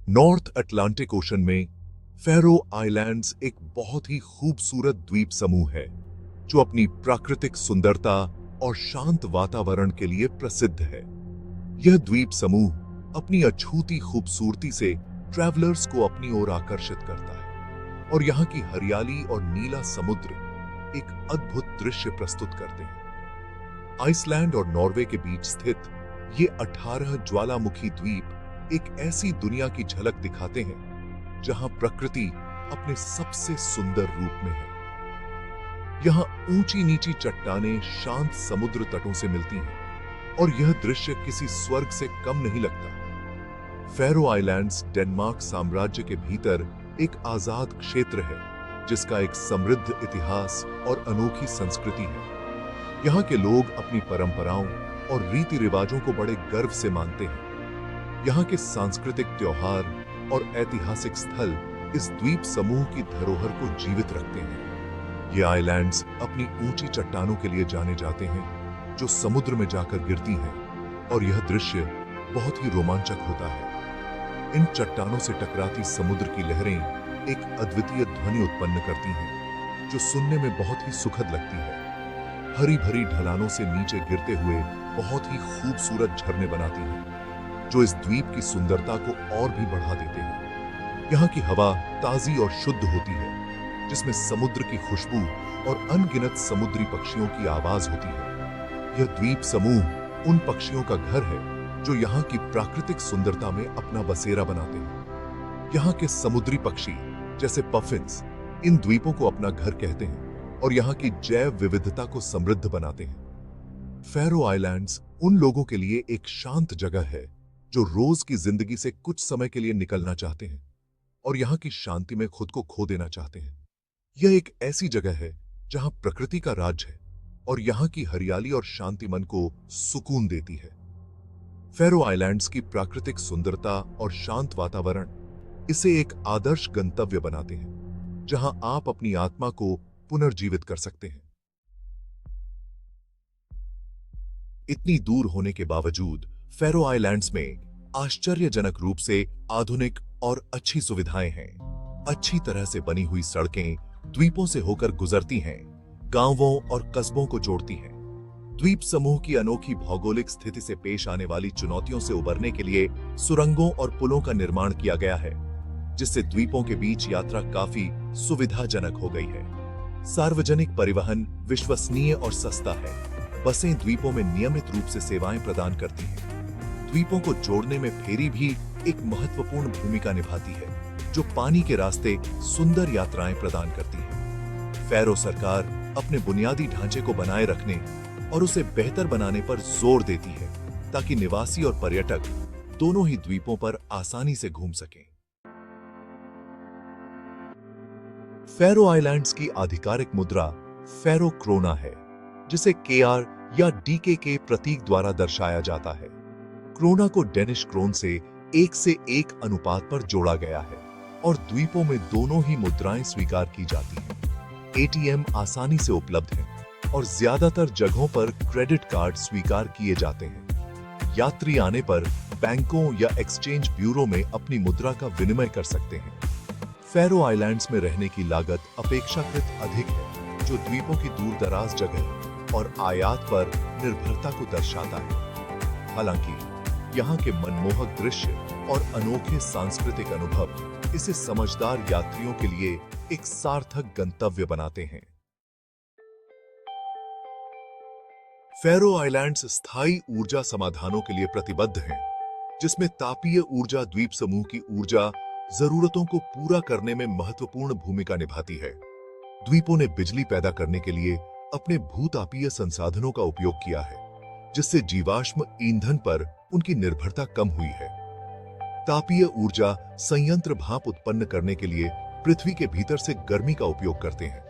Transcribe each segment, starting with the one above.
North Atlantic ocean में pharaoh islands एक बहुत ही खूबसूरत द्वीप समूह है जो अपनी प्राकृतिक सुंदरता और शांत वातावरण के लिए प्रसिद्ध है। यह द्वीप समूह अपनी अछूती खूबसूरती से ट्रैवलर्स को अपनी ओर आकर्षित करता है और यहाँ की हरियाली और नीला समुद्र एक अद्भुत दृश्य प्रस्तुत करते हैं। आइसलैंड और नॉर्वे के बीच स्थित ये 18 ज्वालामुखी द्वीप एक ऐसी दुनिया की झलक दिखाते हैं जहां प्रकृति अपने सबसे सुंदर रूप में है। यहां ऊंची नीची चट्टानें शांत समुद्र तटों से मिलती हैं और यह दृश्य किसी स्वर्ग से कम नहीं लगता। फैरो आइलैंड्स डेनमार्क साम्राज्य के भीतर एक आजाद क्षेत्र है जिसका एक समृद्ध इतिहास और अनोखी संस्कृति है। यहाँ के लोग अपनी परंपराओं और रीति रिवाजों को बड़े गर्व से मानते हैं। यहाँ के सांस्कृतिक त्योहार और ऐतिहासिक स्थल इस द्वीप समूह की धरोहर को जीवित रखते हैं। ये आइलैंड्स अपनी ऊंची चट्टानों के लिए जाने जाते हैं जो समुद्र में जाकर गिरती हैं और यह दृश्य बहुत ही रोमांचक होता है। इन चट्टानों से टकराती समुद्र की लहरें एक अद्वितीय ध्वनि उत्पन्न करती हैं जो सुनने में बहुत ही सुखद लगती है। हरी भरी ढलानों से नीचे गिरते हुए बहुत ही खूबसूरत झरने बनाती हैं जो इस द्वीप की सुंदरता को और भी बढ़ा देते हैं। यहाँ की हवा ताजी और शुद्ध होती है जिसमें समुद्र की खुशबू और अनगिनत समुद्री पक्षियों की आवाज होती है। यह द्वीप समूह उन पक्षियों का घर है जो यहाँ की प्राकृतिक सुंदरता में अपना बसेरा बनाते हैं। यहाँ के समुद्री पक्षी जैसे पफिन्स इन द्वीपों को अपना घर कहते हैं और यहाँ की जैव विविधता को समृद्ध बनाते हैं। फैरो आइलैंड्स उन लोगों के लिए एक शांत जगह है जो रोज की जिंदगी से कुछ समय के लिए निकलना चाहते हैं और यहाँ की शांति में खुद को खो देना चाहते हैं। यह एक ऐसी जगह है जहां प्रकृति का राज है और यहाँ की हरियाली और शांति मन को सुकून देती है। फैरो आइलैंड्स की प्राकृतिक सुंदरता और शांत वातावरण इसे एक आदर्श गंतव्य बनाते हैं जहां आप अपनी आत्मा को पुनर्जीवित कर सकते हैं। इतनी दूर होने के बावजूद फैरो आइलैंड्स में आश्चर्यजनक रूप से आधुनिक और अच्छी सुविधाएं हैं। अच्छी तरह से बनी हुई सड़कें द्वीपों से होकर गुजरती हैं, गांवों और कस्बों को जोड़ती हैं। द्वीप समूह की अनोखी भौगोलिक स्थिति से पेश आने वाली चुनौतियों से उबरने के लिए सुरंगों और पुलों का निर्माण किया गया है जिससे द्वीपों के बीच यात्रा काफी सुविधाजनक हो गई है। सार्वजनिक परिवहन विश्वसनीय और सस्ता है। बसें द्वीपों में नियमित रूप से सेवाएं प्रदान करती हैं। द्वीपों को जोड़ने में फेरी भी एक महत्वपूर्ण भूमिका निभाती है जो पानी के रास्ते सुंदर यात्राएं प्रदान करती है। फैरो सरकार अपने बुनियादी ढांचे को बनाए रखने और उसे बेहतर बनाने पर जोर देती है ताकि निवासी और पर्यटक दोनों ही द्वीपों पर आसानी से घूम सकें। फैरो आइलैंड्स की आधिकारिक मुद्रा फैरो क्रोना है जिसे केआर या डीके के प्रतीक द्वारा दर्शाया जाता है। क्रोना को डेनिश क्रोन से 1 से 1 अनुपात पर जोड़ा गया है और द्वीपों में दोनों ही मुद्राएं स्वीकार की जाती हैं। एटीएम आसानी से उपलब्ध हैं और ज्यादातर जगहों पर क्रेडिट कार्ड स्वीकार किए जाते हैं। यात्री आने पर बैंकों या एक्सचेंज ब्यूरो में अपनी मुद्रा का विनिमय कर सकते हैं। फैरो आइलैंड्स में रहने की लागत अपेक्षाकृत अधिक है जो द्वीपों की दूर दराज जगह और आयात पर निर्भरता को दर्शाता है। हालांकि यहाँ के मनमोहक दृश्य और अनोखे सांस्कृतिक अनुभव इसे समझदार यात्रियों के लिए एक सार्थक गंतव्य बनाते हैं। फैरो आइलैंड्स स्थायी ऊर्जा समाधानों के लिए प्रतिबद्ध हैं, जिसमें तापीय ऊर्जा द्वीप समूह की ऊर्जा जरूरतों को पूरा करने में महत्वपूर्ण भूमिका निभाती है। द्वीपों ने बिजली पैदा करने के लिए अपने भूतापीय संसाधनों का उपयोग किया है, जिससे जीवाश्म ईंधन पर उनकी निर्भरता कम हुई है। तापीय ऊर्जा संयंत्र भाप उत्पन्न करने के लिए पृथ्वी के भीतर से गर्मी का उपयोग करते हैं,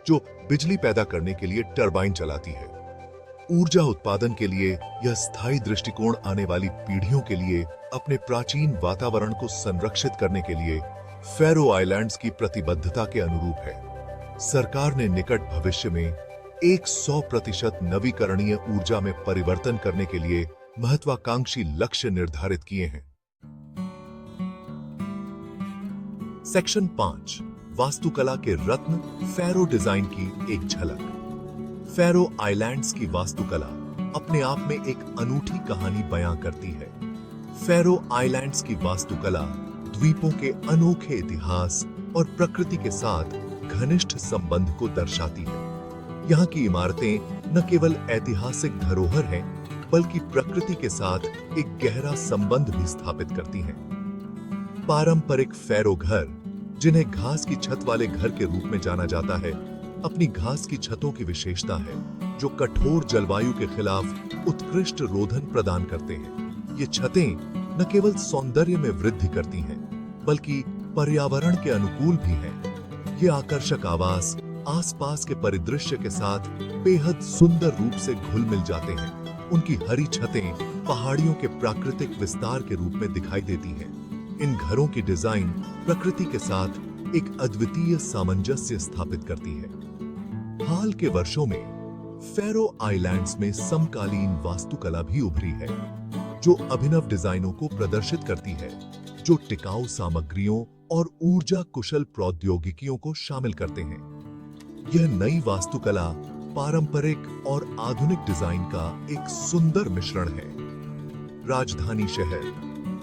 जो बिजली पैदा करने के लिए टरबाइन चलाती है। ऊर्जा उत्पादन के लिए यह स्थायी दृष्टिकोण आने वाली पीढ़ियों के लिए अपने प्राचीन वातावरण को संरक्षित करने के लिए फैरो आइलैंड्स की प्रतिबद्धता के अनुरूप है। सरकार ने निकट भविष्य में 100% नवीकरणीय ऊर्जा में परिवर्तन करने के लिए महत्वाकांक्षी लक्ष्य निर्धारित किए हैं। सेक्शन 5 वास्तुकला के रत्न फैरो डिजाइन की एक झलक। फैरो आइलैंड्स की वास्तुकला अपने आप में एक अनूठी कहानी बयां करती है। फैरो आइलैंड्स की वास्तुकला द्वीपों के अनोखे इतिहास और प्रकृति के साथ घनिष्ठ संबंध को दर्शाती है। यहाँ की इमारतें न केवल ऐतिहासिक धरोहर हैं, बल्कि प्रकृति के साथ एक गहरा संबंध भी स्थापित करती हैं। पारंपरिक फैरो घर, जिन्हें घास की छत वाले घर के रूप में जाना जाता है, अपनी घास की छतों की विशेषता है जो कठोर जलवायु के खिलाफ उत्कृष्ट रोधन प्रदान करते हैं। ये छतें न केवल सौंदर्य में वृद्धि करती हैं, बल्कि पर्यावरण के अनुकूल भी हैं। ये आकर्षक आवास आसपास के परिदृश्य के साथ बेहद सुंदर रूप से घुल मिल जाते हैं। उनकी हरी छतें पहाड़ियों के प्राकृतिक विस्तार के रूप में दिखाई देती हैं। इन घरों की डिजाइन प्रकृति के साथ एक अद्वितीय सामंजस्य स्थापित करती है। हाल के वर्षों में फैरो आइलैंड्स में समकालीन वास्तुकला भी उभरी है, जो अभिनव डिजाइनों को प्रदर्शित करती है, जो टिकाऊ सामग्रियों और ऊर्जा कुशल प्रौद्योगिकियों को शामिल करते हैं। यह नई वास्तुकला पारंपरिक और आधुनिक डिजाइन का एक सुंदर मिश्रण है। राजधानी शहर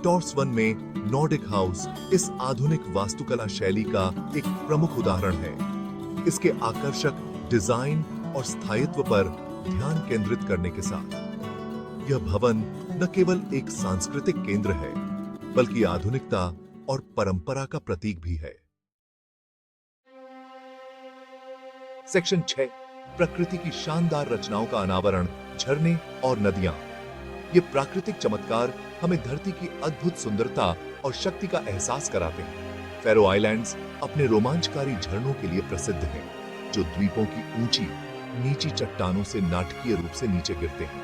टॉर्सवन में नॉर्डिक हाउस इस आधुनिक वास्तुकला शैली का एक प्रमुख उदाहरण है। इसके आकर्षक डिजाइन और स्थायित्व पर ध्यान केंद्रित करने के साथ यह भवन न केवल एक सांस्कृतिक केंद्र है, बल्कि आधुनिकता और परंपरा का प्रतीक भी है। सेक्शन 6 प्रकृति की शानदार रचनाओं का अनावरण, झरने और नदियां। ये प्राकृतिक चमत्कार हमें धरती की अद्भुत सुंदरता और शक्ति का एहसास कराते हैं। फैरो आइलैंड्स अपने रोमांचकारी झरनों के लिए प्रसिद्ध हैं, जो द्वीपों की ऊंची नीची चट्टानों से नाटकीय रूप से नीचे गिरते हैं।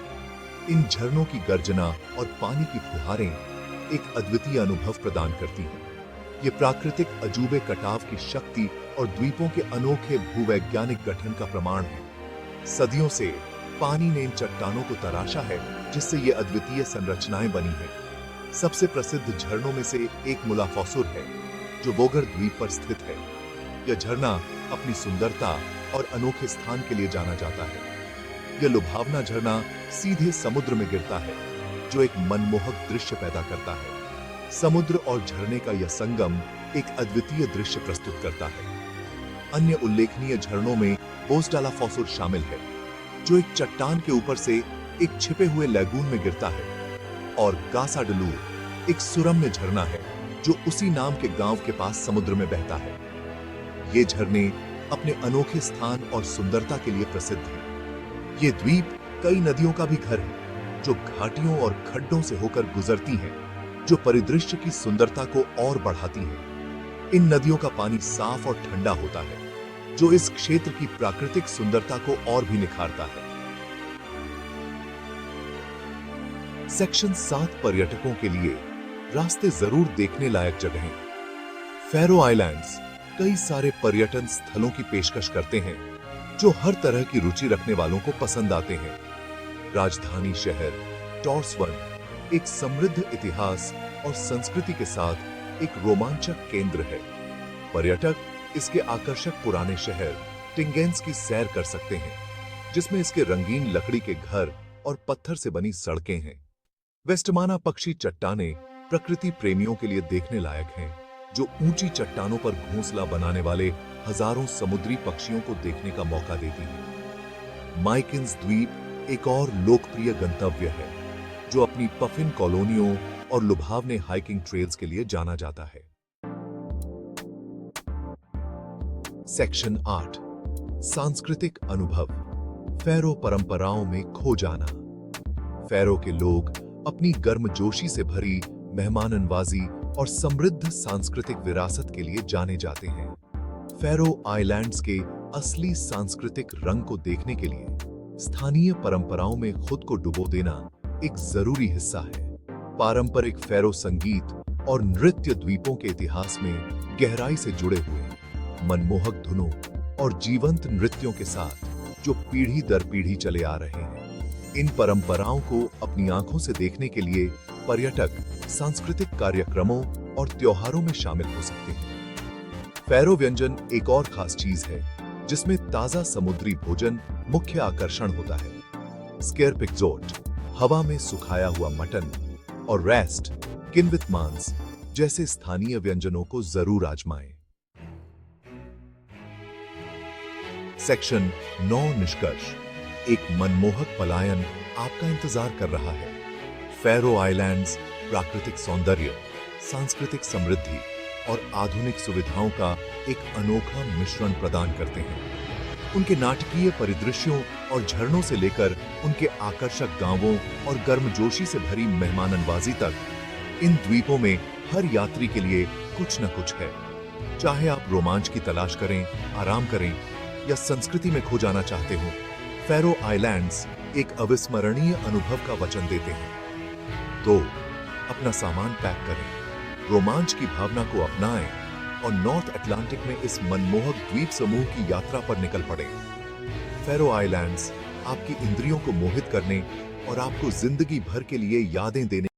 इन झरनों की गर्जना और पानी की फुहारें एक अद्वितीय अनुभव प्रदान करती हैं। ये प्राकृतिक अजूबे कटाव की शक्ति और द्वीपों के अनोखे भूवैज्ञानिक गठन का प्रमाण है। सदियों से पानी ने इन चट्टानों को तराशा है, जिससे ये अद्वितीय संरचनाएं बनी हैं। सबसे प्रसिद्ध झरनों में से एक मुलाफॉसुर है, जो वोगर द्वीप पर स्थित है। यह झरना अपनी सुंदरता और अनोखे स्थान के लिए जाना जाता है। यह लुभावना झरना सीधे समुद्र में गिरता है, जो एक मनमोहक दृश्य पैदा करता है। समुद्र और झरने का यह संगम एक अद्वितीय दृश्य प्रस्तुत करता है। अन्य उल्लेखनीय झरनों में बोस्डालाफॉसुर शामिल है, जो एक चट्टान के ऊपर से एक छिपे हुए लैगून में गिरता है, और गासाडलूर एक सुरम्य झरना है, जो उसी नाम के गांव के पास समुद्र में बहता है। ये झरने अपने अनोखे स्थान और सुंदरता के लिए प्रसिद्ध हैं। ये द्वीप कई नदियों का भी घर है, जो घाटियों और खड्डों से होकर गुजरती हैं, जो परिदृश्य की सुंदरता को और बढ़ाती हैं। इन नदियों का पानी साफ और ठंडा होता है, जो इस क्षेत्र की प्राकृतिक सुंदरता को और भी निखारता है। सेक्शन 7 पर्यटकों के लिए रास्ते जरूर देखने लायक जगहें। फैरो आइलैंड्स कई सारे पर्यटन स्थलों की पेशकश करते हैं, जो हर तरह की रुचि रखने वालों को पसंद आते हैं। राजधानी शहर टॉर्सवन एक समृद्ध इतिहास और संस्कृति के साथ एक रोमांचक केंद्र है। पर्यटक इसके आकर्षक पुराने शहर टिंगेंस की सैर कर सकते हैं, जिसमें इसके रंगीन लकड़ी के घर और पत्थर से बनी सड़कें हैं। वेस्टमाना पक्षी चट्टानें प्रकृति प्रेमियों के लिए देखने लायक हैं, जो ऊंची चट्टानों पर घोंसला बनाने वाले हजारों समुद्री पक्षियों को देखने का मौका देती हैं। माइकिन्स द्वीप एक और लोकप्रिय गंतव्य है, जो अपनी पफिन कॉलोनियों और लुभावने हाइकिंग ट्रेल्स के लिए जाना जाता है। सेक्शन 8 सांस्कृतिक अनुभव, फैरो परंपराओं में खो जाना। फैरो के लोग अपनी गर्मजोशी से भरी मेहमाननवाजी और समृद्ध सांस्कृतिक विरासत के लिए जाने जाते हैं। फैरो आइलैंड्स के असली सांस्कृतिक रंग को देखने के लिए स्थानीय परंपराओं में खुद को डुबो देना एक जरूरी हिस्सा है। पारंपरिक फैरो संगीत और नृत्य द्वीपों के इतिहास में गहराई से जुड़े हुए हैं। मनमोहक धुनों और जीवंत नृत्यों के साथ जो पीढ़ी दर पीढ़ी चले आ रहे हैं। इन परंपराओं को अपनी आंखों से देखने के लिए पर्यटक सांस्कृतिक कार्यक्रमों और त्योहारों में शामिल हो सकते हैं। फैरो व्यंजन एक और खास चीज है जिसमें ताजा समुद्री भोजन मुख्य आकर्षण होता है। स्केर्प एक्सोट, हवा में सुखाया हुआ मटन, और रेस्ट, किन्वित मांस जैसे स्थानीय व्यंजनों को जरूर आजमाएं। सेक्शन 9 निष्कर्ष। एक मनमोहक पलायन आपका इंतजार कर रहा है। फैरो आइलैंड्स प्राकृतिक सौंदर्य, सांस्कृतिक समृद्धि और आधुनिक सुविधाओं का एक अनोखा मिश्रण प्रदान करते हैं। उनके नाटकीय परिदृश्यों और झरनों से लेकर उनके आकर्षक गांवों और गर्मजोशी से भरी मेहमाननवाजी तक, इन द्वीपों में हर यात्री के लिए कुछ न कुछ है। चाहे आप रोमांच की तलाश करें, आराम करें या संस्कृति में खो जाना चाहते हो, फैरो आइलैंड्स एक अविस्मरणीय अनुभव का वचन देते हैं। तो अपना सामान पैक करें, रोमांच की भावना को अपनाएं और नॉर्थ अटलांटिक में इस मनमोहक द्वीप समूह की यात्रा पर निकल पड़ें। फैरो आइलैंड्स आपकी इंद्रियों को मोहित करने और आपको जिंदगी भर के लिए यादें देने